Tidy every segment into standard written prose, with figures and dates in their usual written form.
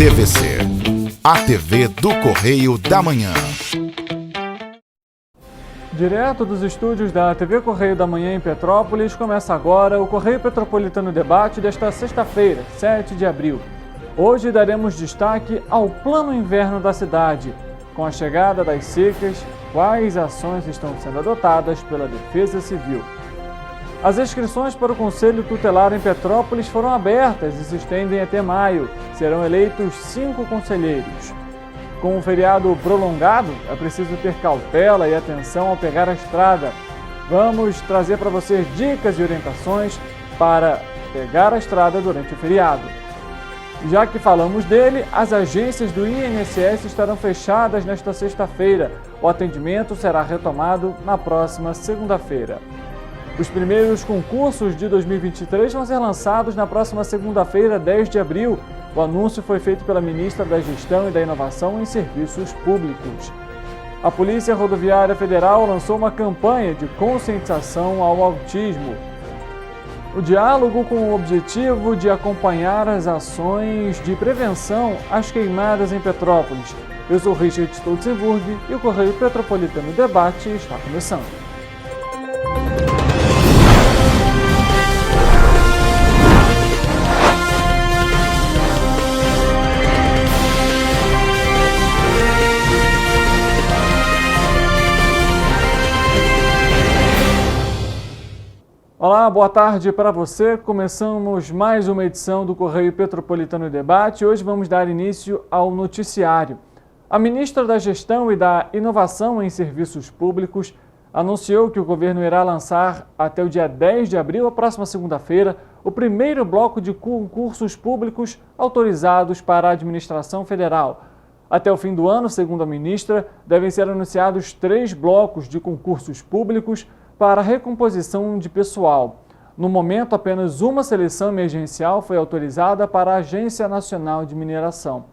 TVC, a TV do Correio da Manhã. Direto dos estúdios da TV Correio da Manhã em Petrópolis, começa agora o Correio Petropolitano Debate desta sexta-feira, 7 de abril. Hoje daremos destaque ao plano inverno da cidade. Com a chegada das secas, quais ações estão sendo adotadas pela Defesa Civil? As inscrições para o Conselho Tutelar em Petrópolis foram abertas e se estendem até maio. Serão eleitos 5 conselheiros. Com o feriado prolongado, é preciso ter cautela e atenção ao pegar a estrada. Vamos trazer para você dicas e orientações para pegar a estrada durante o feriado. Já que falamos dele, as agências do INSS estarão fechadas nesta sexta-feira. O atendimento será retomado na próxima segunda-feira. Os primeiros concursos de 2023 vão ser lançados na próxima segunda-feira, 10 de abril. O anúncio foi feito pela ministra da Gestão e da Inovação em Serviços Públicos. A Polícia Rodoviária Federal lançou uma campanha de conscientização ao autismo. O diálogo com o objetivo de acompanhar as ações de prevenção às queimadas em Petrópolis. Eu sou Richard Stolzenburg e o Correio Petropolitano Debate está começando. Olá, boa tarde para você. Começamos mais uma edição do Correio Petropolitano Debate. Hoje vamos dar início ao noticiário. A ministra da Gestão e da Inovação em Serviços Públicos anunciou que o governo irá lançar até o dia 10 de abril, a próxima segunda-feira, o primeiro bloco de concursos públicos autorizados para a administração federal. Até o fim do ano, segundo a ministra, devem ser anunciados 3 blocos de concursos públicos para recomposição de pessoal. No momento, apenas uma seleção emergencial foi autorizada para a Agência Nacional de Mineração.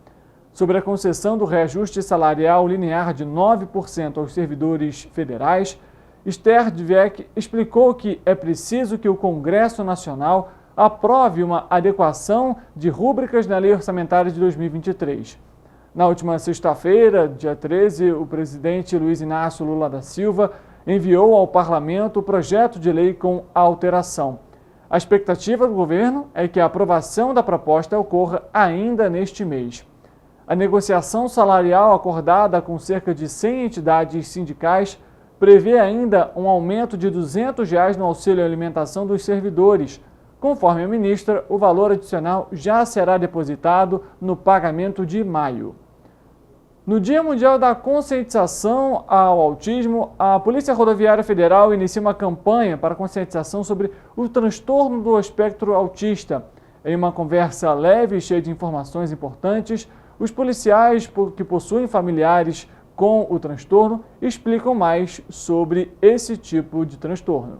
Sobre a concessão do reajuste salarial linear de 9% aos servidores federais, Esther Dweck explicou que é preciso que o Congresso Nacional aprove uma adequação de rúbricas na Lei Orçamentária de 2023. Na última sexta-feira, dia 13, o presidente Luiz Inácio Lula da Silva enviou ao Parlamento o projeto de lei com a alteração. A expectativa do governo é que a aprovação da proposta ocorra ainda neste mês. A negociação salarial acordada com cerca de 100 entidades sindicais prevê ainda um aumento de R$ 200 no auxílio alimentação dos servidores. Conforme a ministra, o valor adicional já será depositado no pagamento de maio. No Dia Mundial da Conscientização ao Autismo, a Polícia Rodoviária Federal inicia uma campanha para conscientização sobre o transtorno do espectro autista. Em uma conversa leve e cheia de informações importantes, os policiais que possuem familiares com o transtorno explicam mais sobre esse tipo de transtorno.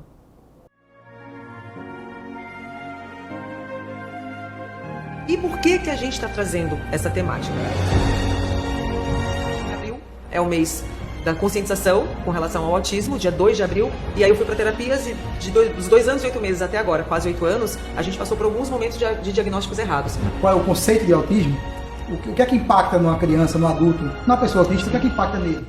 E por que a gente está trazendo essa temática? É o mês da conscientização com relação ao autismo, dia 2 de abril, e aí eu fui para terapias e dos 2 anos e 8 meses até agora, quase 8 anos, a gente passou por alguns momentos de diagnósticos errados. Qual é o conceito de autismo? O que é que impacta numa criança, num adulto, numa pessoa autista, o que é que impacta nele?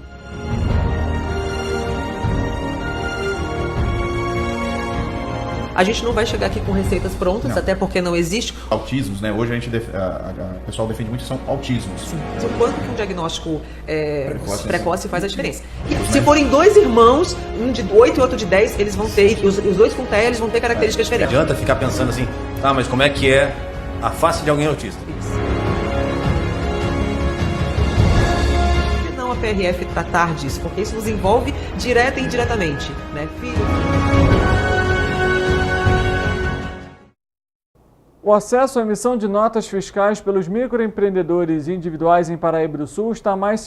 A gente não vai chegar aqui com receitas prontas, até porque não existe. Autismos, né? Hoje o pessoal defende muito que são autismos. Sim. O quanto que um diagnóstico precoce faz a diferença. E se forem 2 irmãos, um de 8 e outro de 10, eles vão ter, os 2 com TEA, eles vão ter características diferentes. Não adianta ficar pensando assim, tá, mas como é que é a face de alguém autista? Isso. Por que não a PRF tratar disso? Porque isso nos envolve direta e indiretamente, né? O acesso à emissão de notas fiscais pelos microempreendedores individuais em Paraíba do Sul está mais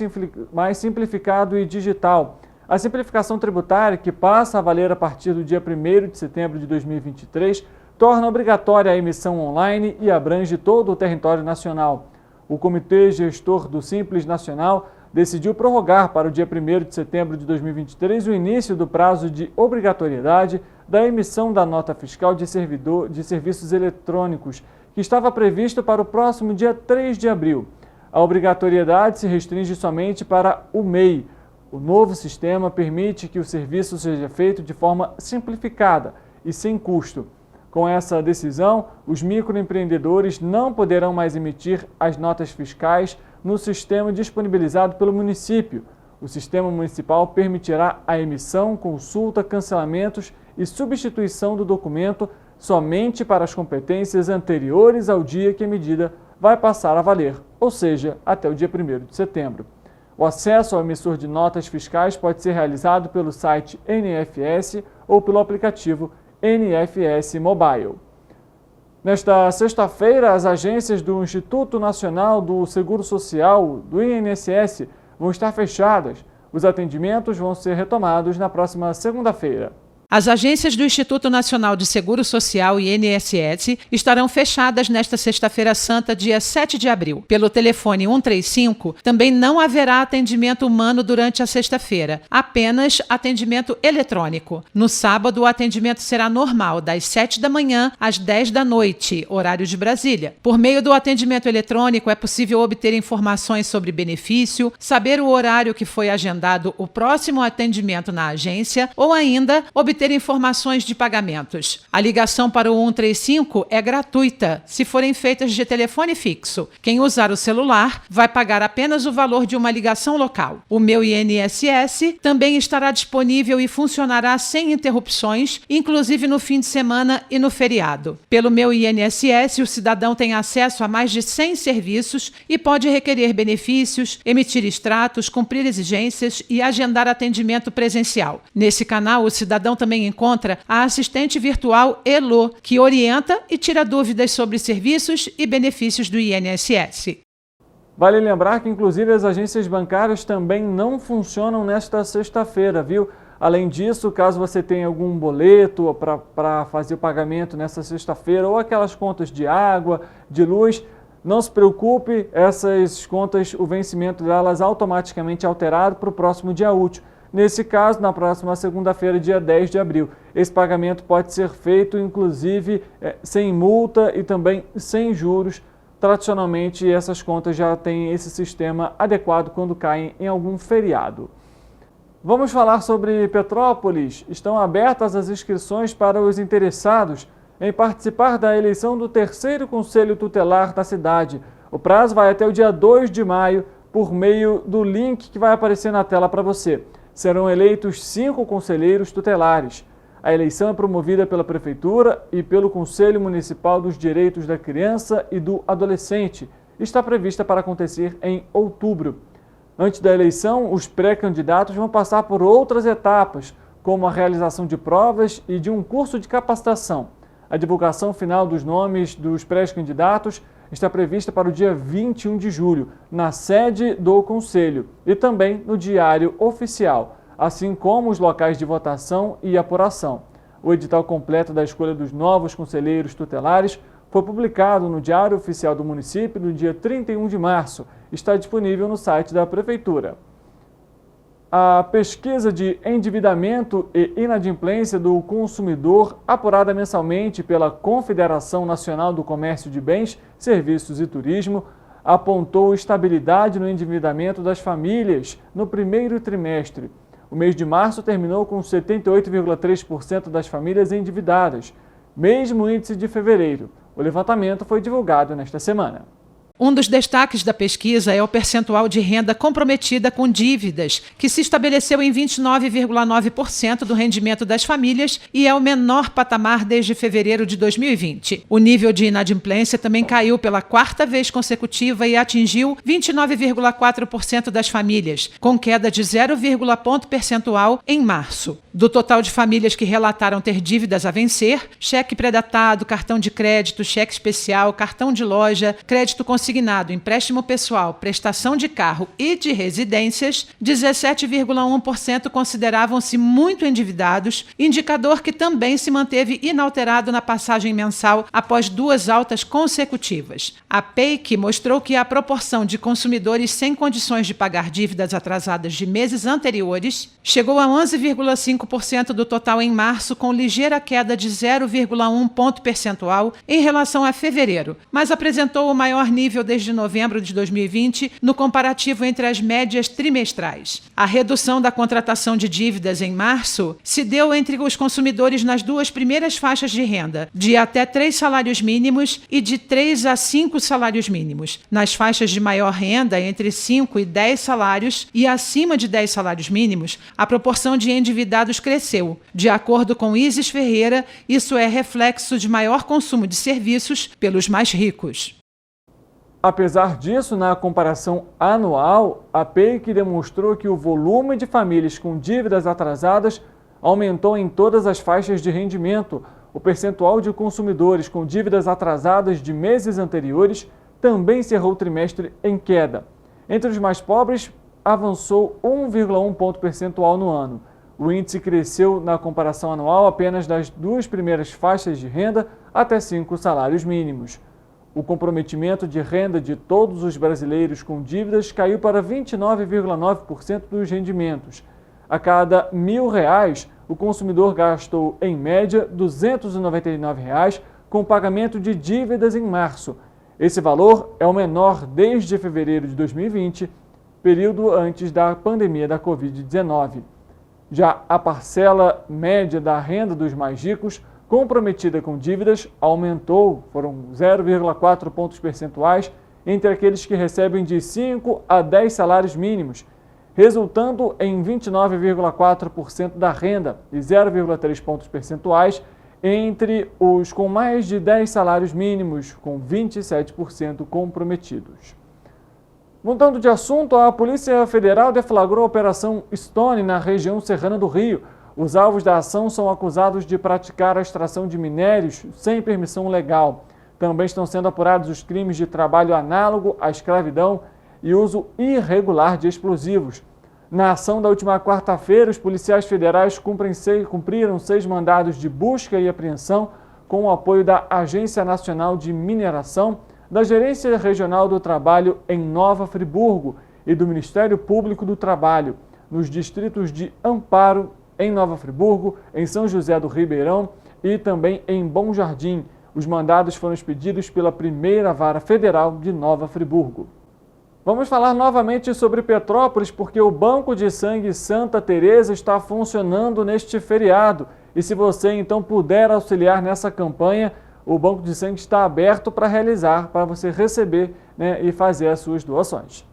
simplificado e digital. A simplificação tributária, que passa a valer a partir do dia 1º de setembro de 2023, torna obrigatória a emissão online e abrange todo o território nacional. O Comitê Gestor do Simples Nacional decidiu prorrogar para o dia 1º de setembro de 2023 o início do prazo de obrigatoriedade da emissão da nota fiscal de serviços eletrônicos, que estava previsto para o próximo dia 3 de abril. A obrigatoriedade se restringe somente para o MEI. O novo sistema permite que o serviço seja feito de forma simplificada e sem custo. Com essa decisão, os microempreendedores não poderão mais emitir as notas fiscais no sistema disponibilizado pelo município. O sistema municipal permitirá a emissão, consulta, cancelamentos e substituição do documento somente para as competências anteriores ao dia que a medida vai passar a valer, ou seja, até o dia 1º de setembro. O acesso ao emissor de notas fiscais pode ser realizado pelo site NFS ou pelo aplicativo NFS Mobile. Nesta sexta-feira, as agências do Instituto Nacional do Seguro Social, do INSS, vão estar fechadas. Os atendimentos vão ser retomados na próxima segunda-feira. As agências do Instituto Nacional de Seguro Social e INSS estarão fechadas nesta sexta-feira santa, dia 7 de abril. Pelo telefone 135, também não haverá atendimento humano durante a sexta-feira, apenas atendimento eletrônico. No sábado, o atendimento será normal, das 7 da manhã às 10 da noite, horário de Brasília. Por meio do atendimento eletrônico, é possível obter informações sobre benefício, saber o horário que foi agendado o próximo atendimento na agência ou ainda obter informações de pagamentos. A ligação para o 135 é gratuita, se forem feitas de telefone fixo. Quem usar o celular vai pagar apenas o valor de uma ligação local. O Meu INSS também estará disponível e funcionará sem interrupções, inclusive no fim de semana e no feriado. Pelo Meu INSS, o cidadão tem acesso a mais de 100 serviços e pode requerer benefícios, emitir extratos, cumprir exigências e agendar atendimento presencial. Nesse canal, o cidadão também encontra a assistente virtual Elo, que orienta e tira dúvidas sobre serviços e benefícios do INSS. Vale lembrar que, inclusive, as agências bancárias também não funcionam nesta sexta-feira, viu? Além disso, caso você tenha algum boleto para fazer o pagamento nessa sexta-feira ou aquelas contas de água, de luz, não se preocupe, essas contas, o vencimento delas automaticamente alterado para o próximo dia útil. Nesse caso, na próxima segunda-feira, dia 10 de abril. Esse pagamento pode ser feito, inclusive, sem multa e também sem juros. Tradicionalmente, essas contas já têm esse sistema adequado quando caem em algum feriado. Vamos falar sobre Petrópolis. Estão abertas as inscrições para os interessados em participar da eleição do 3º Conselho Tutelar da cidade. O prazo vai até o dia 2 de maio, por meio do link que vai aparecer na tela para você. Serão eleitos 5 conselheiros tutelares. A eleição é promovida pela Prefeitura e pelo Conselho Municipal dos Direitos da Criança e do Adolescente. Está prevista para acontecer em outubro. Antes da eleição, os pré-candidatos vão passar por outras etapas, como a realização de provas e de um curso de capacitação. A divulgação final dos nomes dos pré-candidatos está prevista para o dia 21 de julho, na sede do Conselho e também no Diário Oficial, assim como os locais de votação e apuração. O edital completo da escolha dos novos conselheiros tutelares foi publicado no Diário Oficial do município no dia 31 de março. Está disponível no site da Prefeitura. A pesquisa de endividamento e inadimplência do consumidor, apurada mensalmente pela Confederação Nacional do Comércio de Bens, Serviços e Turismo, apontou estabilidade no endividamento das famílias no primeiro trimestre. O mês de março terminou com 78,3% das famílias endividadas, mesmo índice de fevereiro. O levantamento foi divulgado nesta semana. Um dos destaques da pesquisa é o percentual de renda comprometida com dívidas, que se estabeleceu em 29,9% do rendimento das famílias e é o menor patamar desde fevereiro de 2020. O nível de inadimplência também caiu pela 4ª vez consecutiva e atingiu 29,4% das famílias, com queda de 0,1 ponto percentual em março. Do total de famílias que relataram ter dívidas a vencer, cheque pré-datado, cartão de crédito, cheque especial, cartão de loja, crédito consignado, empréstimo pessoal, prestação de carro e de residências, 17,1% consideravam-se muito endividados, indicador que também se manteve inalterado na passagem mensal após 2 altas consecutivas. A PEIC mostrou que a proporção de consumidores sem condições de pagar dívidas atrasadas de meses anteriores chegou a 11,5% do total em março, com ligeira queda de 0,1 ponto percentual em relação a fevereiro, mas apresentou o maior nível nível desde novembro de 2020 no comparativo entre as médias trimestrais. A redução da contratação de dívidas em março se deu entre os consumidores nas duas primeiras faixas de renda, de até 3 salários mínimos e de 3 a 5 salários mínimos. Nas faixas de maior renda, entre 5 e 10 salários e acima de 10 salários mínimos, a proporção de endividados cresceu. De acordo com Isis Ferreira, isso é reflexo de maior consumo de serviços pelos mais ricos. Apesar disso, na comparação anual, a PEIC demonstrou que o volume de famílias com dívidas atrasadas aumentou em todas as faixas de rendimento. O percentual de consumidores com dívidas atrasadas de meses anteriores também encerrou o trimestre em queda. Entre os mais pobres, avançou 1,1 ponto percentual no ano. O índice cresceu na comparação anual apenas das duas primeiras faixas de renda até 5 salários mínimos. O comprometimento de renda de todos os brasileiros com dívidas caiu para 29,9% dos rendimentos. A cada R$1.000, o consumidor gastou, em média, R$ 299 com o pagamento de dívidas em março. Esse valor é o menor desde fevereiro de 2020, período antes da pandemia da Covid-19. Já a parcela média da renda dos mais ricos, comprometida com dívidas, aumentou, foram 0,4 pontos percentuais, entre aqueles que recebem de 5 a 10 salários mínimos, resultando em 29,4% da renda e 0,3 pontos percentuais entre os com mais de 10 salários mínimos, com 27% comprometidos. Mudando de assunto, a Polícia Federal deflagrou a Operação Stone na região serrana do Rio. Os alvos da ação são acusados de praticar a extração de minérios sem permissão legal. Também estão sendo apurados os crimes de trabalho análogo à escravidão e uso irregular de explosivos. Na ação da última quarta-feira, os policiais federais cumpriram 6 mandados de busca e apreensão com o apoio da Agência Nacional de Mineração, da Gerência Regional do Trabalho em Nova Friburgo e do Ministério Público do Trabalho, nos distritos de Amparo, em Nova Friburgo, em São José do Ribeirão e também em Bom Jardim. Os mandados foram expedidos pela Primeira Vara Federal de Nova Friburgo. Vamos falar novamente sobre Petrópolis, porque o Banco de Sangue Santa Teresa está funcionando neste feriado. E se você então puder auxiliar nessa campanha, o Banco de Sangue está aberto para realizar, para você receber, e fazer as suas doações.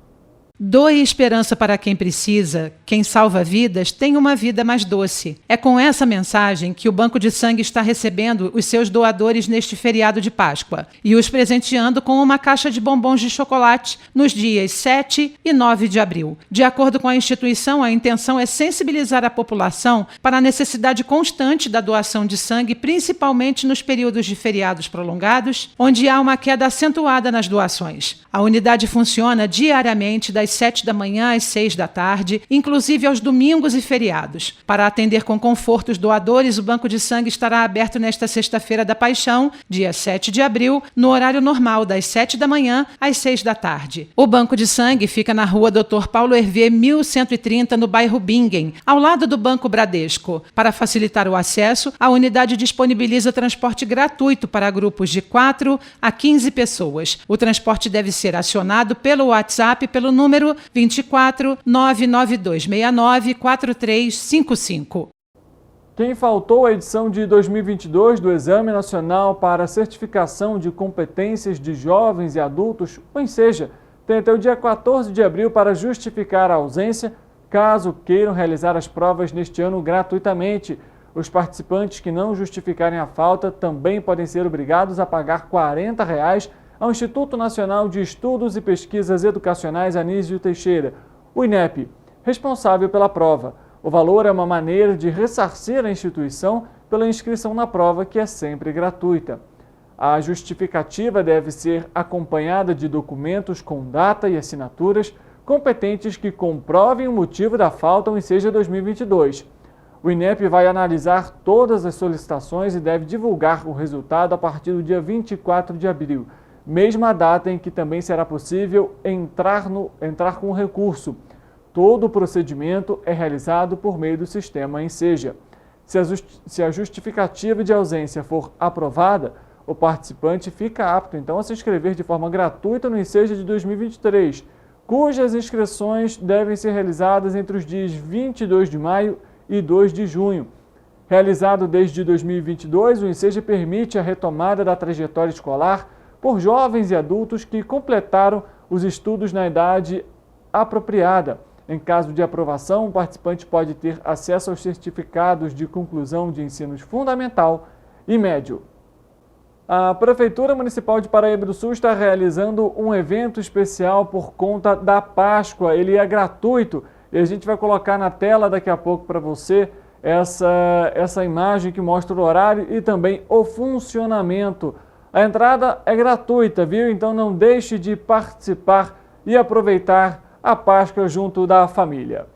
Doe esperança para quem precisa. Quem salva vidas tem uma vida mais doce. É com essa mensagem que o Banco de Sangue está recebendo os seus doadores neste feriado de Páscoa e os presenteando com uma caixa de bombons de chocolate nos dias 7 e 9 de abril. De acordo com a instituição, a intenção é sensibilizar a população para a necessidade constante da doação de sangue, principalmente nos períodos de feriados prolongados, onde há uma queda acentuada nas doações. A unidade funciona diariamente das 7 da manhã às 6 da tarde, inclusive aos domingos e feriados. Para atender com conforto os doadores, o Banco de Sangue estará aberto nesta sexta-feira da Paixão, dia 7 de abril, no horário normal, das 7 da manhã às 6 da tarde. O Banco de Sangue fica na rua Dr. Paulo Hervé, 1130, no bairro Bingen, ao lado do Banco Bradesco. Para facilitar o acesso, a unidade disponibiliza transporte gratuito para grupos de 4 a 15 pessoas. O transporte deve ser acionado pelo WhatsApp pelo número 24 99269 4355. Quem faltou à edição de 2022 do Exame Nacional para Certificação de Competências de Jovens e Adultos, o ENSEJA, tem até o dia 14 de abril para justificar a ausência, caso queiram realizar as provas neste ano gratuitamente. Os participantes que não justificarem a falta também podem ser obrigados a pagar R$ 40 ao Instituto Nacional de Estudos e Pesquisas Educacionais Anísio Teixeira, o INEP, responsável pela prova. O valor é uma maneira de ressarcir a instituição pela inscrição na prova, que é sempre gratuita. A justificativa deve ser acompanhada de documentos com data e assinaturas competentes que comprovem o motivo da falta ao ENSEJA 2022. O INEP vai analisar todas as solicitações e deve divulgar o resultado a partir do dia 24 de abril. Mesma data em que também será possível entrar com o recurso. Todo o procedimento é realizado por meio do sistema ENSEJA. Se a justificativa de ausência for aprovada, o participante fica apto, então, a se inscrever de forma gratuita no Enseja de 2023, cujas inscrições devem ser realizadas entre os dias 22 de maio e 2 de junho. Realizado desde 2022, o Enseja permite a retomada da trajetória escolar por jovens e adultos que completaram os estudos na idade apropriada. Em caso de aprovação, o participante pode ter acesso aos certificados de conclusão de ensino fundamental e médio. A Prefeitura Municipal de Paraíba do Sul está realizando um evento especial por conta da Páscoa. Ele é gratuito e a gente vai colocar na tela daqui a pouco para você essa imagem que mostra o horário e também o funcionamento. A entrada é gratuita, viu? Então não deixe de participar e aproveitar a Páscoa junto da família.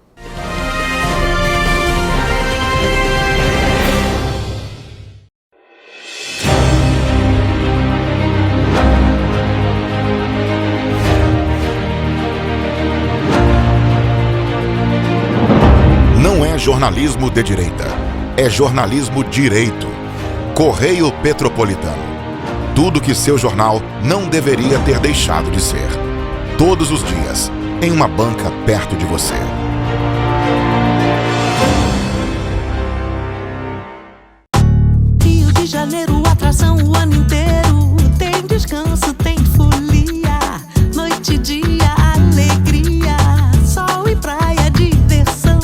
Não é jornalismo de direita, é jornalismo direito. Correio Petropolitano. Tudo que seu jornal não deveria ter deixado de ser. Todos os dias, em uma banca perto de você. Rio de Janeiro, atração o ano inteiro. Tem descanso, tem folia. Noite e dia, alegria. Sol e praia, diversão.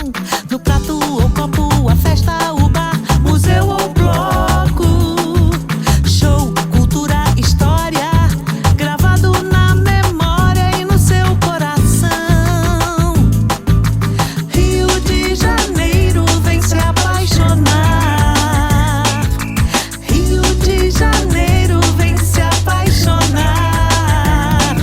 No prato ou copo, a festa, o bar, museu ou bloco. Show, cultura, história. Gravado na memória e no seu coração. Rio de Janeiro, vem se apaixonar. Rio de Janeiro, vem se apaixonar.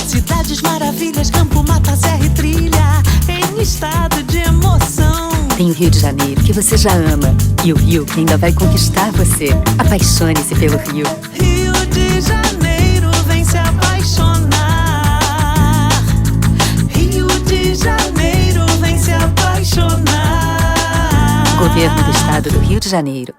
Cidades maravilhas, campo, mata, serra e trilha, em estado de emoção. Tem o Rio de Janeiro, que você já ama, e o Rio que ainda vai conquistar você. Apaixone-se pelo Rio. Rio de Janeiro, vem se apaixonar. Rio de Janeiro, vem se apaixonar. Governo do Estado do Rio de Janeiro.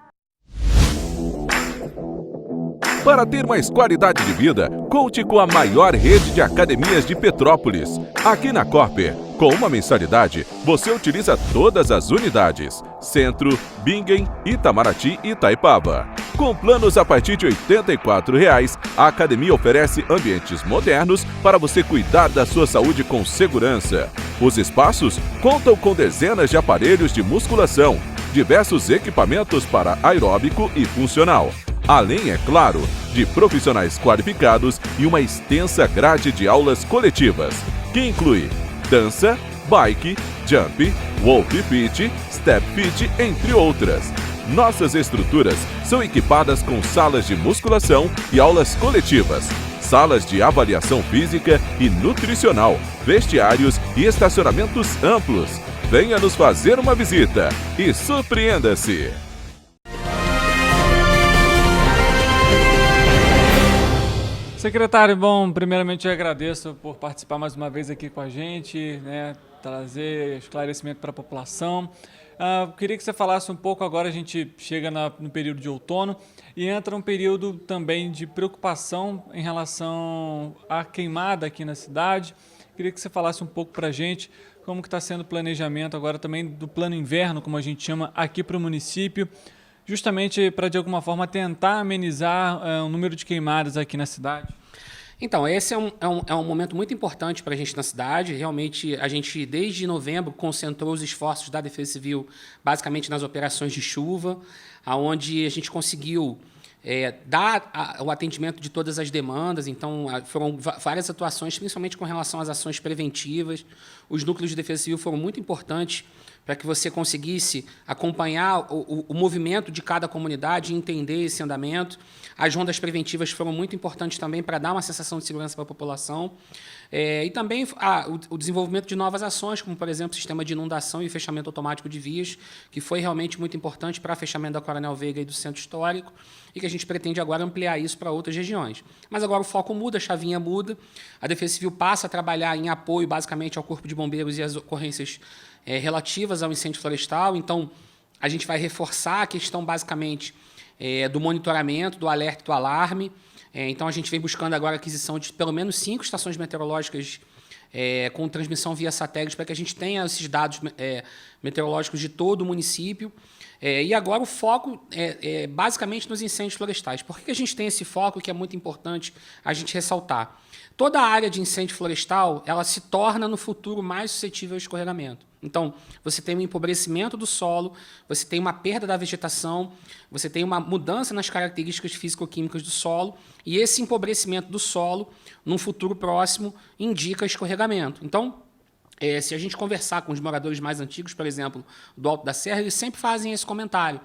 Para ter mais qualidade de vida, conte com a maior rede de academias de Petrópolis. Aqui na Corper, com uma mensalidade, você utiliza todas as unidades: Centro, Bingen, Itamaraty e Itaipava. Com planos a partir de R$ 84,00, a academia oferece ambientes modernos para você cuidar da sua saúde com segurança. Os espaços contam com dezenas de aparelhos de musculação, diversos equipamentos para aeróbico e funcional. Além, é claro, de profissionais qualificados e uma extensa grade de aulas coletivas, que inclui dança, bike, jump, wolf fit, step fit, entre outras. Nossas estruturas são equipadas com salas de musculação e aulas coletivas, salas de avaliação física e nutricional, vestiários e estacionamentos amplos. Venha nos fazer uma visita e surpreenda-se! Secretário, bom, primeiramente eu agradeço por participar mais uma vez aqui com a gente, trazer esclarecimento para a população. Queria que você falasse um pouco, agora a gente chega no período de outono e entra um período também de preocupação em relação à queimada aqui na cidade. Queria que você falasse um pouco para a gente como que está sendo o planejamento agora também do plano inverno, como a gente chama aqui para o município, justamente para, de alguma forma, tentar amenizar o número de queimadas aqui na cidade? Então, esse é um momento muito importante para a gente na cidade. Realmente, a gente, desde novembro, concentrou os esforços da Defesa Civil basicamente nas operações de chuva, onde a gente conseguiu dar o atendimento de todas as demandas. Então, foram várias atuações, principalmente com relação às ações preventivas. Os núcleos de Defesa Civil foram muito importantes para que você conseguisse acompanhar o movimento de cada comunidade e entender esse andamento. As rondas preventivas foram muito importantes também para dar uma sensação de segurança para a população. E também o desenvolvimento de novas ações, como, por exemplo, o sistema de inundação e fechamento automático de vias, que foi realmente muito importante para o fechamento da Coronel Veiga e do Centro Histórico, e que a gente pretende agora ampliar isso para outras regiões. Mas agora o foco muda, a chavinha muda, a Defesa Civil passa a trabalhar em apoio, basicamente, ao Corpo de Bombeiros e às ocorrências relativas ao incêndio florestal. Então, a gente vai reforçar a questão, basicamente, do monitoramento, do alerta e do alarme. Então, a gente vem buscando agora a aquisição de pelo menos 5 estações meteorológicas com transmissão via satélite, para que a gente tenha esses dados meteorológicos de todo o município. E agora o foco é basicamente nos incêndios florestais. Por que a gente tem esse foco, que é muito importante a gente ressaltar? Toda a área de incêndio florestal, ela se torna no futuro mais suscetível ao escorregamento. Então, você tem um empobrecimento do solo, você tem uma perda da vegetação, você tem uma mudança nas características físico-químicas do solo, e esse empobrecimento do solo, num futuro próximo, indica escorregamento. Então, se a gente conversar com os moradores mais antigos, por exemplo, do Alto da Serra, eles sempre fazem esse comentário.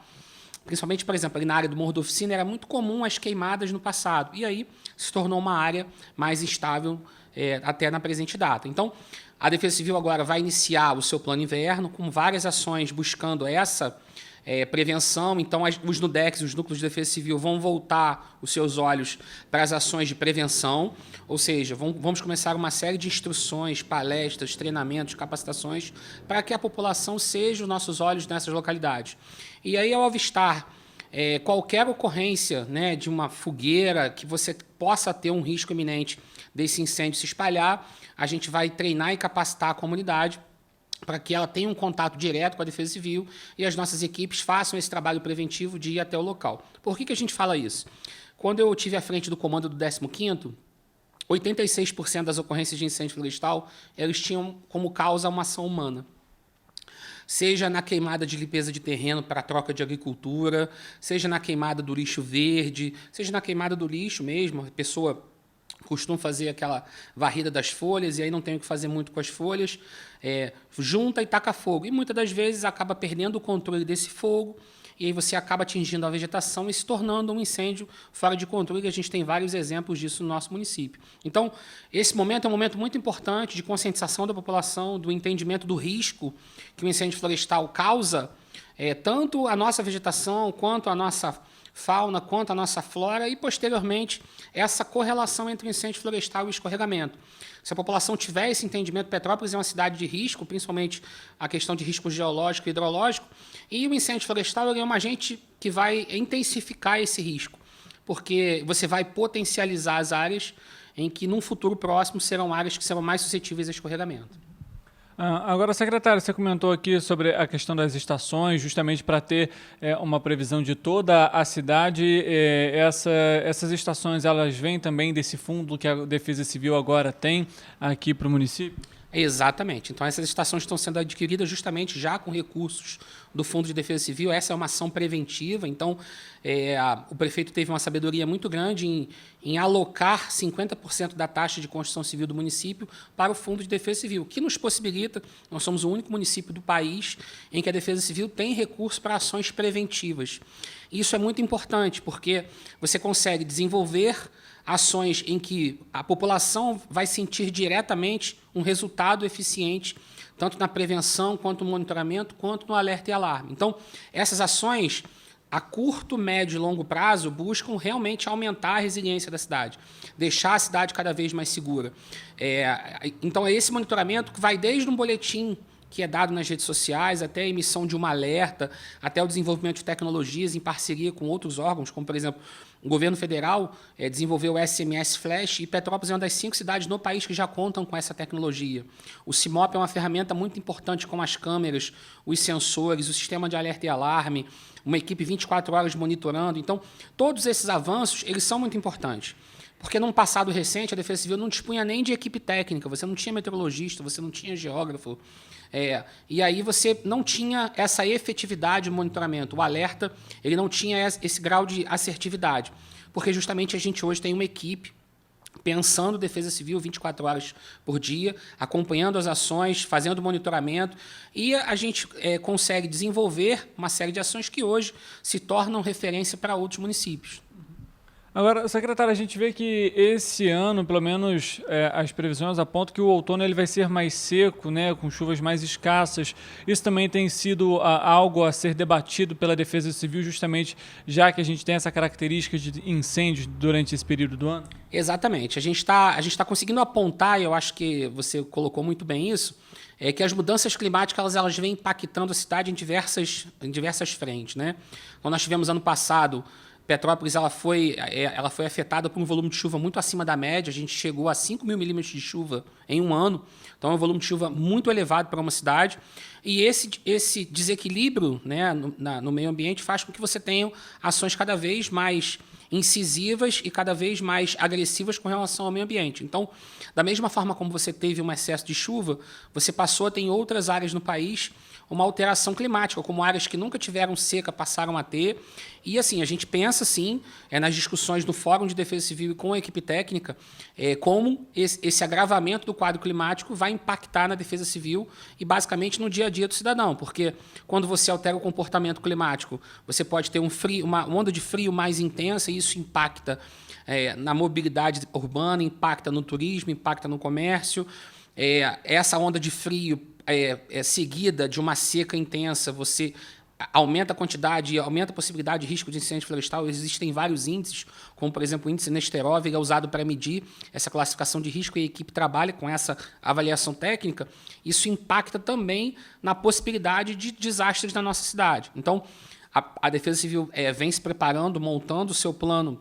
Principalmente, por exemplo, ali na área do Morro da Oficina, era muito comum as queimadas no passado. E aí se tornou uma área mais instável até na presente data. Então, a Defesa Civil agora vai iniciar o seu plano inverno com várias ações buscando essa prevenção. Então, os NUDECs, os Núcleos de Defesa Civil, vão voltar os seus olhos para as ações de prevenção, ou seja, vamos começar uma série de instruções, palestras, treinamentos, capacitações, para que a população seja os nossos olhos nessas localidades. E aí, ao avistar qualquer ocorrência, né, de uma fogueira, que você possa ter um risco iminente desse incêndio se espalhar, a gente vai treinar e capacitar a comunidade para que ela tenha um contato direto com a Defesa Civil e as nossas equipes façam esse trabalho preventivo de ir até o local. Por que a gente fala isso? Quando eu estive à frente do comando do 15º, 86% das ocorrências de incêndio florestal, eles tinham como causa uma ação humana. Seja na queimada de limpeza de terreno para troca de agricultura, seja na queimada do lixo verde, seja na queimada do lixo mesmo, a pessoa costuma fazer aquela varrida das folhas e aí não tem o que fazer muito com as folhas, junta e taca fogo. E muitas das vezes acaba perdendo o controle desse fogo e aí você acaba atingindo a vegetação e se tornando um incêndio fora de controle, e a gente tem vários exemplos disso no nosso município. Então, esse momento é um momento muito importante de conscientização da população, do entendimento do risco que o incêndio florestal causa, tanto a nossa vegetação, quanto a nossa fauna, quanto a nossa flora, e, posteriormente, essa correlação entre o incêndio florestal e o escorregamento. Se a população tiver esse entendimento, Petrópolis é uma cidade de risco, principalmente a questão de risco geológico e hidrológico, e o incêndio florestal é um agente que vai intensificar esse risco, porque você vai potencializar as áreas em que, num futuro próximo, serão áreas que serão mais suscetíveis a escorregamento. Agora, secretário, você comentou aqui sobre a questão das estações, justamente para ter uma previsão de toda a cidade. Essas estações, elas vêm também desse fundo que a Defesa Civil agora tem aqui para o município? Exatamente. Então, essas estações estão sendo adquiridas justamente já com recursos do Fundo de Defesa Civil. Essa é uma ação preventiva. Então, o prefeito teve uma sabedoria muito grande em alocar 50% da taxa de construção civil do município para o Fundo de Defesa Civil, que nos possibilita, nós somos o único município do país em que a Defesa Civil tem recursos para ações preventivas. Isso é muito importante, porque você consegue desenvolver ações em que a população vai sentir diretamente um resultado eficiente, tanto na prevenção, quanto no monitoramento, quanto no alerta e alarme. Então, essas ações, a curto, médio e longo prazo, buscam realmente aumentar a resiliência da cidade, deixar a cidade cada vez mais segura. Então, é esse monitoramento que vai desde um boletim que é dado nas redes sociais, até a emissão de uma alerta, até o desenvolvimento de tecnologias em parceria com outros órgãos, como, por exemplo, o governo federal desenvolveu o SMS Flash, e Petrópolis é uma das 5 cidades no país que já contam com essa tecnologia. O CIMOP é uma ferramenta muito importante com as câmeras, os sensores, o sistema de alerta e alarme, uma equipe 24 horas monitorando. Então, todos esses avanços, eles são muito importantes. Porque num passado recente, a Defesa Civil não dispunha nem de equipe técnica, você não tinha meteorologista, você não tinha geógrafo, e aí você não tinha essa efetividade de monitoramento. O alerta, ele não tinha esse grau de assertividade, porque justamente a gente hoje tem uma equipe pensando Defesa Civil 24 horas por dia, acompanhando as ações, fazendo monitoramento, e a gente consegue desenvolver uma série de ações que hoje se tornam referência para outros municípios. Agora, secretário, a gente vê que esse ano, pelo menos as previsões apontam que o outono ele vai ser mais seco, né, com chuvas mais escassas. Isso também tem sido algo a ser debatido pela Defesa Civil, justamente já que a gente tem essa característica de incêndios durante esse período do ano? Exatamente. A gente tá conseguindo apontar, e eu acho que você colocou muito bem isso, é que as mudanças climáticas elas vêm impactando a cidade em diversas frentes, né? Então, nós tivemos ano passado... Petrópolis ela foi afetada por um volume de chuva muito acima da média. A gente chegou a 5 mil milímetros de chuva em um ano. Então, é um volume de chuva muito elevado para uma cidade. E esse desequilíbrio, né, no meio ambiente faz com que você tenha ações cada vez mais incisivas e cada vez mais agressivas com relação ao meio ambiente. Então, da mesma forma como você teve um excesso de chuva, você passou a ter em outras áreas no país uma alteração climática, como áreas que nunca tiveram seca passaram a ter. E assim, a gente pensa, sim, nas discussões do Fórum de Defesa Civil e com a equipe técnica, como esse agravamento do quadro climático vai impactar na Defesa Civil e, basicamente, no dia a dia do cidadão. Porque quando você altera o comportamento climático, você pode ter uma onda de frio mais intensa e isso impacta na mobilidade urbana, impacta no turismo, impacta no comércio. Essa onda de frio seguida de uma seca intensa, você aumenta a quantidade, aumenta a possibilidade de risco de incêndio florestal. Existem vários índices, como, por exemplo, o índice Nesterov, que é usado para medir essa classificação de risco, e a equipe trabalha com essa avaliação técnica. Isso impacta também na possibilidade de desastres na nossa cidade. Então, a Defesa Civil vem se preparando, montando o seu plano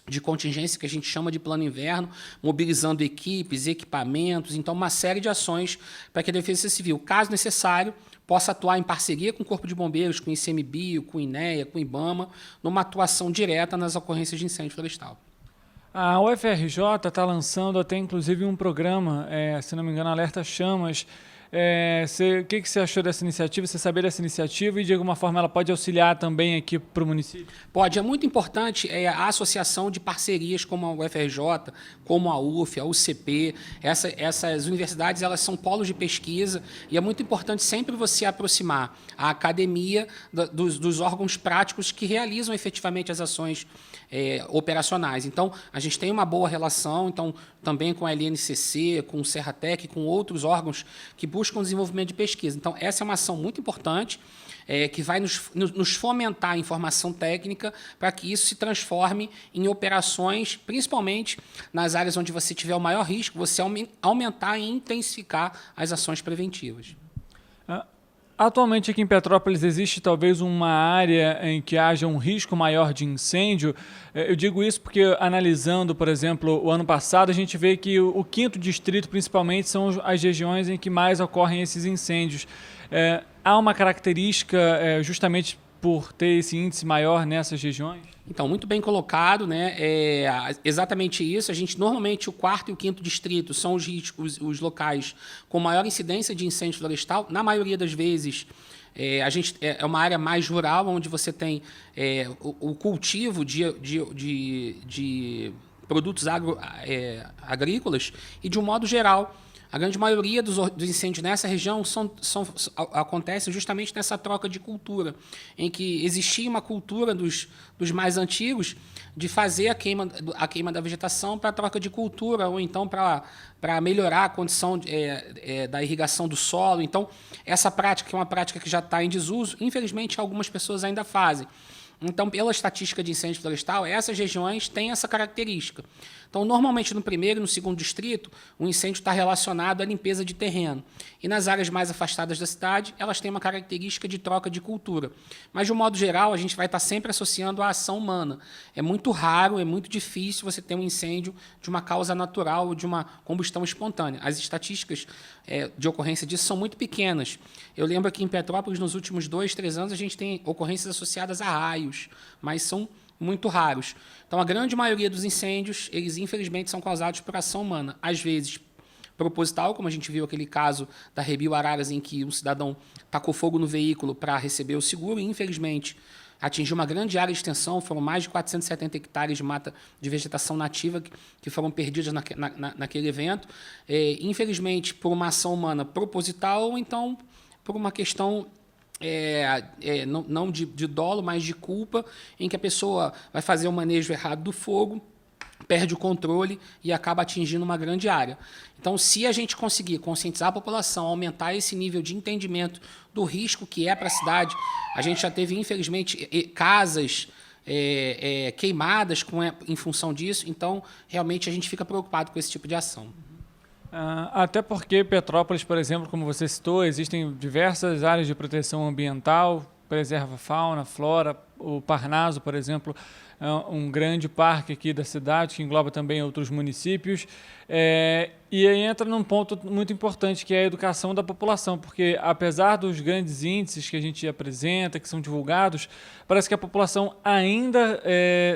de contingência, que a gente chama de plano inverno, mobilizando equipes, equipamentos, então uma série de ações para que a Defesa Civil, caso necessário, possa atuar em parceria com o Corpo de Bombeiros, com o ICMBio, com o INEA, com o IBAMA, numa atuação direta nas ocorrências de incêndio florestal. A UFRJ está lançando até inclusive um programa, se não me engano, Alerta Chamas. O que você achou dessa iniciativa? Você sabia dessa iniciativa e, de alguma forma, ela pode auxiliar também aqui para o município? Pode. É muito importante a associação de parcerias como a UFRJ, como a UF, a UCP. Essas universidades elas são polos de pesquisa e é muito importante sempre você aproximar a academia dos órgãos práticos que realizam efetivamente as ações operacionais. Então, a gente tem uma boa relação, então, também com a LNCC, com o Serratec, com outros órgãos que buscam desenvolvimento de pesquisa. Então, essa é uma ação muito importante, que vai nos fomentar a informação técnica para que isso se transforme em operações, principalmente nas áreas onde você tiver o maior risco, você aumentar e intensificar as ações preventivas. Atualmente aqui em Petrópolis existe talvez uma área em que haja um risco maior de incêndio. Eu digo isso porque, analisando, por exemplo, o ano passado, a gente vê que o 5º distrito, principalmente, são as regiões em que mais ocorrem esses incêndios. Há uma característica justamente por ter esse índice maior nessas regiões? Então, muito bem colocado, né? Exatamente isso. A gente, normalmente, o 4º e o 5º distrito são os locais com maior incidência de incêndio florestal. Na maioria das vezes, a gente é uma área mais rural, onde você tem o cultivo de produtos agrícolas e, de um modo geral, a grande maioria dos incêndios nessa região acontece justamente nessa troca de cultura, em que existia uma cultura dos mais antigos de fazer a queima da vegetação para a troca de cultura, ou então para melhorar a condição da irrigação do solo. Então, essa prática, que é uma prática que já está em desuso, infelizmente algumas pessoas ainda fazem. Então, pela estatística de incêndio florestal, essas regiões têm essa característica. Então, normalmente, no 1º e no 2º distrito, o incêndio está relacionado à limpeza de terreno. E nas áreas mais afastadas da cidade, elas têm uma característica de troca de cultura. Mas, de um modo geral, a gente vai estar sempre associando à ação humana. É muito raro, é muito difícil você ter um incêndio de uma causa natural ou de uma combustão espontânea. As estatísticas de ocorrência disso são muito pequenas. Eu lembro que em Petrópolis, nos últimos 2, 3 anos, a gente tem ocorrências associadas a raios, mas são muito raros. Então, a grande maioria dos incêndios, eles infelizmente são causados por ação humana. Às vezes, proposital, como a gente viu aquele caso da Rebio Araras, em que um cidadão tacou fogo no veículo para receber o seguro e, infelizmente, atingiu uma grande área de extensão. Foram mais de 470 hectares de mata de vegetação nativa que foram perdidas naquele evento. Infelizmente, por uma ação humana proposital ou então por uma questão não de dolo, mas de culpa, em que a pessoa vai fazer o manejo errado do fogo, perde o controle e acaba atingindo uma grande área. Então, se a gente conseguir conscientizar a população, aumentar esse nível de entendimento do risco que é para a cidade, a gente já teve, infelizmente, casas queimadas em função disso, então, realmente, a gente fica preocupado com esse tipo de ação. Até porque Petrópolis, por exemplo, como você citou, existem diversas áreas de proteção ambiental, preserva fauna, flora. O Parnaso, por exemplo, é um grande parque aqui da cidade, que engloba também outros municípios. E aí entra num ponto muito importante, que é a educação da população, porque apesar dos grandes índices que a gente apresenta, que são divulgados, parece que a população ainda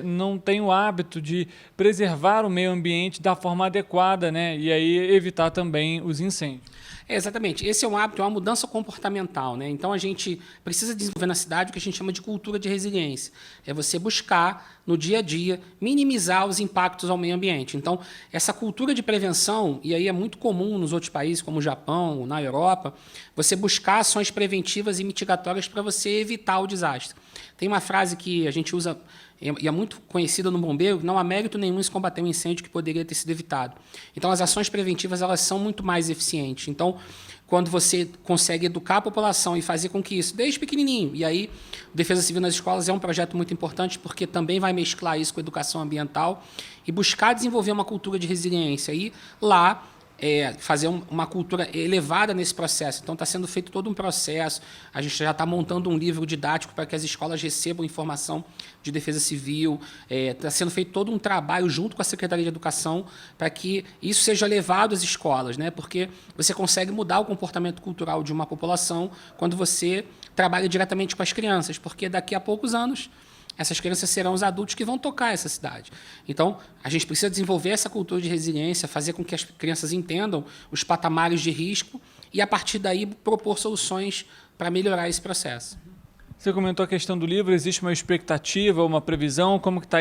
não tem o hábito de preservar o meio ambiente da forma adequada, né? E aí evitar também os incêndios. Exatamente. Esse é um hábito, é uma mudança comportamental, né? Então, a gente precisa desenvolver na cidade o que a gente chama de cultura de resiliência. É você buscar, no dia a dia, minimizar os impactos ao meio ambiente. Então, essa cultura de prevenção, e aí é muito comum nos outros países, como o Japão, na Europa, você buscar ações preventivas e mitigatórias para você evitar o desastre. Tem uma frase que a gente usa, e é muito conhecida no bombeiro: não há mérito nenhum em se combater um incêndio que poderia ter sido evitado. Então, as ações preventivas, elas são muito mais eficientes. Então, quando você consegue educar a população e fazer com que isso, desde pequenininho, e aí Defesa Civil nas escolas é um projeto muito importante, porque também vai mesclar isso com educação ambiental e buscar desenvolver uma cultura de resiliência. E lá, fazer uma cultura elevada nesse processo. Então, está sendo feito todo um processo. A gente já está montando um livro didático para que as escolas recebam informação de defesa civil. Está sendo feito todo um trabalho junto com a Secretaria de Educação para que isso seja levado às escolas, né? Porque você consegue mudar o comportamento cultural de uma população quando você trabalha diretamente com as crianças, porque daqui a poucos anos essas crianças serão os adultos que vão tocar essa cidade. Então, a gente precisa desenvolver essa cultura de resiliência, fazer com que as crianças entendam os patamares de risco e, a partir daí, propor soluções para melhorar esse processo. Você comentou a questão do livro, existe uma expectativa, uma previsão? Como que está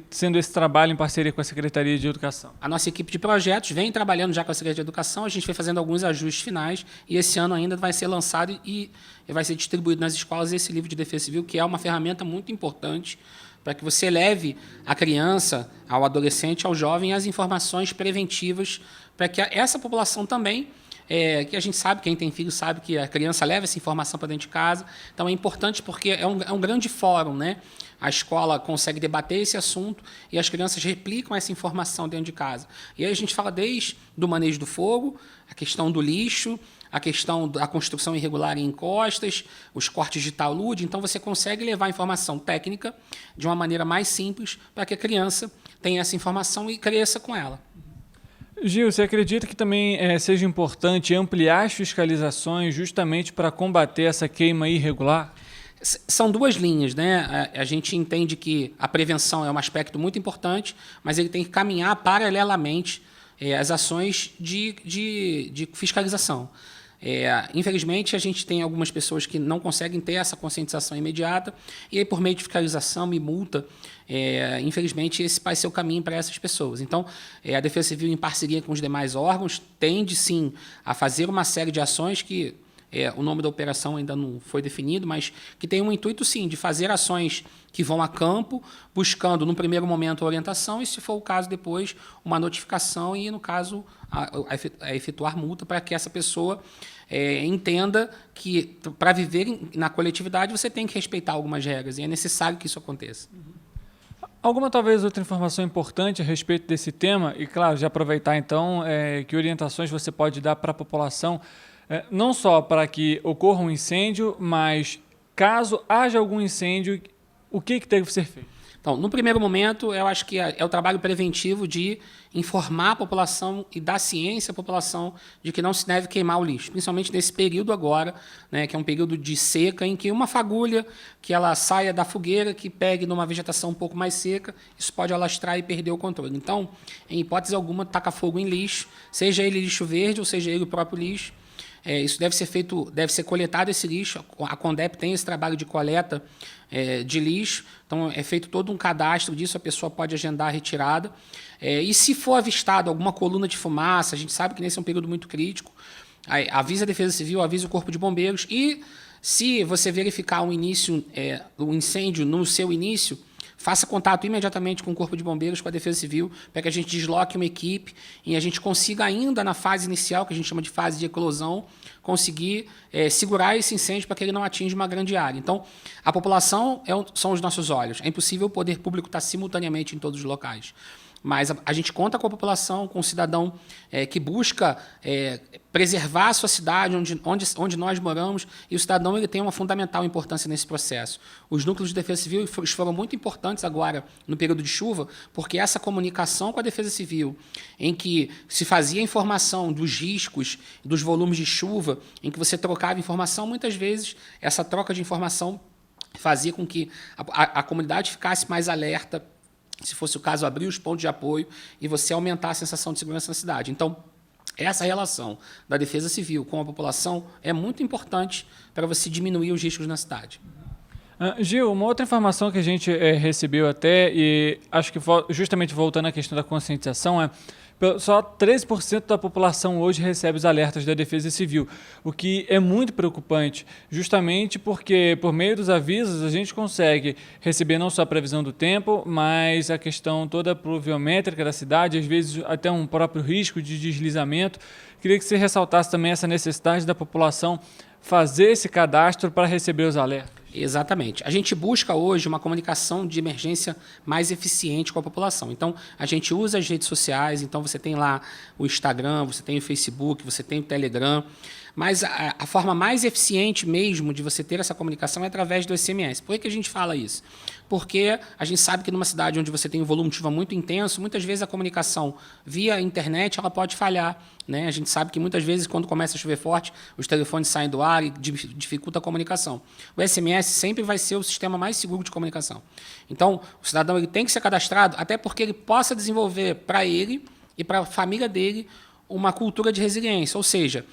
sendo esse trabalho em parceria com a Secretaria de Educação? A nossa equipe de projetos vem trabalhando já com a Secretaria de Educação, a gente vai fazendo alguns ajustes finais e esse ano ainda vai ser lançado e vai ser distribuído nas escolas esse livro de Defesa Civil, que é uma ferramenta muito importante para que você leve à criança, ao adolescente, ao jovem, as informações preventivas para que essa população também, que a gente sabe, quem tem filho sabe que a criança leva essa informação para dentro de casa. Então, é importante porque é um grande fórum, né? A escola consegue debater esse assunto e as crianças replicam essa informação dentro de casa. E aí a gente fala desde do manejo do fogo, a questão do lixo, a questão da construção irregular em encostas, os cortes de talude. Então, você consegue levar a informação técnica de uma maneira mais simples para que a criança tenha essa informação e cresça com ela. Gil, você acredita que também seja importante ampliar as fiscalizações justamente para combater essa queima irregular? São duas linhas, né? A gente entende que a prevenção é um aspecto muito importante, mas ele tem que caminhar paralelamente às ações de fiscalização. Infelizmente, a gente tem algumas pessoas que não conseguem ter essa conscientização imediata, e aí, por meio de fiscalização e multa, infelizmente, esse vai ser o caminho para essas pessoas. Então, a Defesa Civil, em parceria com os demais órgãos, tende, sim, a fazer uma série de ações que o nome da operação ainda não foi definido, mas que tem um intuito, sim, de fazer ações que vão a campo, buscando, num primeiro momento, a orientação e, se for o caso, depois, uma notificação e, no caso, a efetuar multa para que essa pessoa entenda que, para viver na coletividade, você tem que respeitar algumas regras e é necessário que isso aconteça. Alguma, talvez, outra informação importante a respeito desse tema? E, claro, já aproveitar, então, que orientações você pode dar para a população, não só para que ocorra um incêndio, mas caso haja algum incêndio, o que deve ser feito? Então, no primeiro momento, eu acho que é o trabalho preventivo de informar a população e dar ciência à população de que não se deve queimar o lixo, principalmente nesse período agora, né, que é um período de seca, em que uma fagulha que ela saia da fogueira, que pegue numa vegetação um pouco mais seca, isso pode alastrar e perder o controle. Então, em hipótese alguma, taca fogo em lixo, seja ele lixo verde ou seja ele o próprio lixo. Isso deve ser feito, deve ser coletado esse lixo. A Condep tem esse trabalho de coleta de lixo, então é feito todo um cadastro disso, a pessoa pode agendar a retirada. E se for avistado alguma coluna de fumaça, a gente sabe que nesse é um período muito crítico, avisa a Defesa Civil, avisa o Corpo de Bombeiros e Se você verificar um incêndio no seu início, faça contato imediatamente com o Corpo de Bombeiros, com a Defesa Civil, para que a gente desloque uma equipe e a gente consiga ainda na fase inicial, que a gente chama de fase de eclosão, conseguir segurar esse incêndio para que ele não atinja uma grande área. Então, a população são os nossos olhos. É impossível o poder público estar simultaneamente em todos os locais. Mas a gente conta com a população, com o cidadão que busca preservar a sua cidade, onde nós moramos, e o cidadão ele tem uma fundamental importância nesse processo. Os núcleos de defesa civil foram muito importantes agora no período de chuva, porque essa comunicação com a defesa civil, em que se fazia informação dos riscos, dos volumes de chuva, em que você trocava informação, muitas vezes essa troca de informação fazia com que a comunidade ficasse mais alerta, se fosse o caso, abrir os pontos de apoio e você aumentar a sensação de segurança na cidade. Então, essa relação da Defesa Civil com a população é muito importante para você diminuir os riscos na cidade. Gil, uma outra informação que a gente recebeu até, e acho que justamente voltando à questão da conscientização, só 13% da população hoje recebe os alertas da Defesa Civil, o que é muito preocupante, justamente porque, por meio dos avisos, a gente consegue receber não só a previsão do tempo, mas a questão toda pluviométrica da cidade, às vezes até um próprio risco de deslizamento. Queria que você ressaltasse também essa necessidade da população fazer esse cadastro para receber os alertas. Exatamente. A gente busca hoje uma comunicação de emergência mais eficiente com a população. Então, a gente usa as redes sociais, então você tem lá o Instagram, você tem o Facebook, você tem o Telegram, mas a forma mais eficiente mesmo de você ter essa comunicação é através do SMS. Por que a gente fala isso? Porque a gente sabe que numa cidade onde você tem um volume de chuva muito intenso, muitas vezes a comunicação via internet ela pode falhar, né? A gente sabe que muitas vezes quando começa a chover forte, os telefones saem do ar e dificulta a comunicação. O SMS sempre vai ser o sistema mais seguro de comunicação. Então, o cidadão ele tem que ser cadastrado até porque ele possa desenvolver para ele e para a família dele uma cultura de resiliência, ou seja,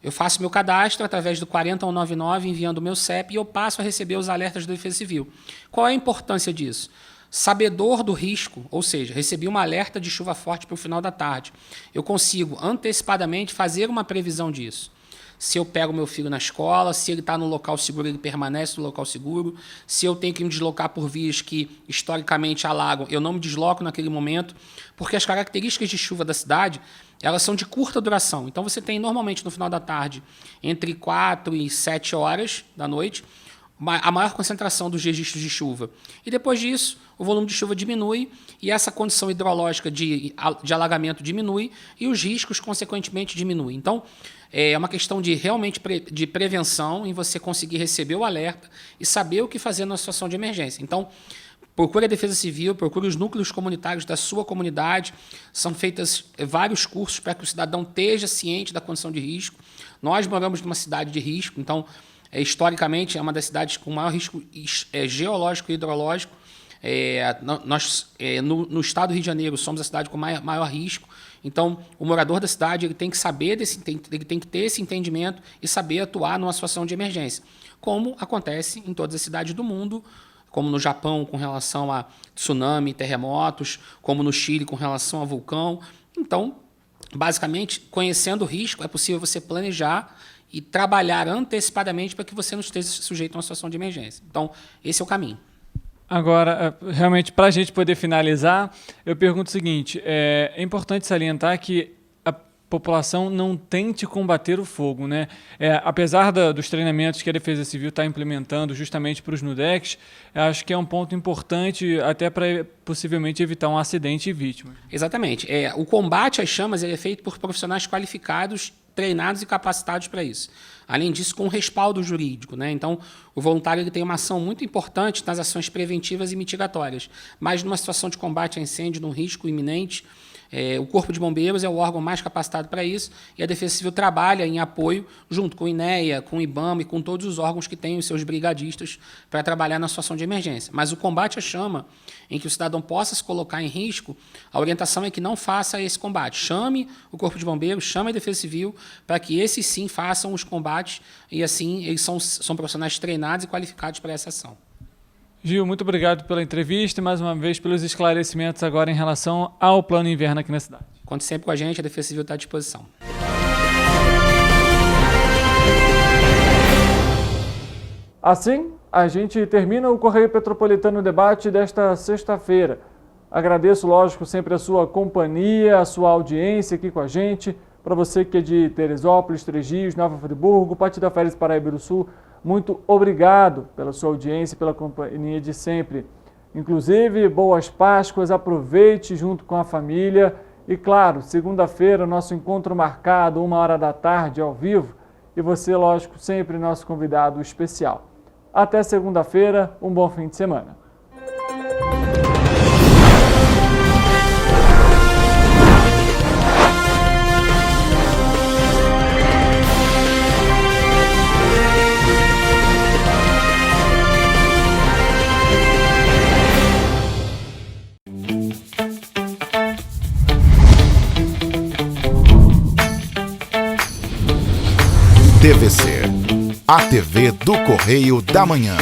eu faço meu cadastro através do 40199, enviando o meu CEP, e eu passo a receber os alertas da Defesa Civil. Qual é a importância disso? Sabedor do risco, ou seja, recebi uma alerta de chuva forte para o final da tarde. Eu consigo antecipadamente fazer uma previsão disso. Se eu pego meu filho na escola, se ele está no local seguro, ele permanece no local seguro. Se eu tenho que me deslocar por vias que historicamente alagam, eu não me desloco naquele momento, porque as características de chuva da cidade, elas são de curta duração. Então, você tem normalmente no final da tarde, entre 4 e 7 horas da noite, a maior concentração dos registros de chuva. E depois disso, o volume de chuva diminui e essa condição hidrológica de alagamento diminui e os riscos, consequentemente, diminuem. Então, é uma questão de realmente de prevenção, em você conseguir receber o alerta e saber o que fazer numa situação de emergência. Então, procure a Defesa Civil, procure os núcleos comunitários da sua comunidade. São feitos vários cursos para que o cidadão esteja ciente da condição de risco. Nós moramos numa cidade de risco, então, historicamente, é uma das cidades com maior risco geológico e hidrológico. No estado do Rio de Janeiro, somos a cidade com maior risco. Então, o morador da cidade ele tem que saber ele tem que ter esse entendimento e saber atuar numa situação de emergência, como acontece em todas as cidades do mundo, como no Japão com relação a tsunami, terremotos, como no Chile com relação a vulcão. Então, basicamente, conhecendo o risco, é possível você planejar e trabalhar antecipadamente para que você não esteja sujeito a uma situação de emergência. Então, esse é o caminho. Agora, realmente, para a gente poder finalizar, eu pergunto o seguinte, é importante salientar que a população não tente combater o fogo, né? Apesar dos treinamentos que a Defesa Civil está implementando justamente para os NUDECs, acho que é um ponto importante até para possivelmente evitar um acidente e vítimas. Exatamente. O combate às chamas é feito por profissionais qualificados, treinados e capacitados para isso. Além disso, com respaldo jurídico, né? Então, o voluntário ele tem uma ação muito importante nas ações preventivas e mitigatórias, mas numa situação de combate a incêndio, num risco iminente, o Corpo de Bombeiros é o órgão mais capacitado para isso e a Defesa Civil trabalha em apoio junto com o INEA, com o IBAMA e com todos os órgãos que têm os seus brigadistas para trabalhar na situação de emergência. Mas o combate à chama, em que o cidadão possa se colocar em risco, a orientação é que não faça esse combate. Chame o Corpo de Bombeiros, chame a Defesa Civil para que esses sim façam os combates e assim eles são profissionais treinados e qualificados para essa ação. Gil, muito obrigado pela entrevista e mais uma vez pelos esclarecimentos agora em relação ao plano inverno aqui na cidade. Conte sempre com a gente, a Defesa Civil está à disposição. Assim, a gente termina o Correio Petropolitano Debate desta sexta-feira. Agradeço, lógico, sempre a sua companhia, a sua audiência aqui com a gente. Para você que é de Teresópolis, Três Rios, Nova Friburgo, Pati da Férias, Paraíba do Sul, muito obrigado pela sua audiência e pela companhia de sempre. Inclusive, boas Páscoas, aproveite junto com a família. E claro, segunda-feira, nosso encontro marcado, 13h, ao vivo. E você, lógico, sempre nosso convidado especial. Até segunda-feira, um bom fim de semana. TVC, a TV do Correio da Manhã.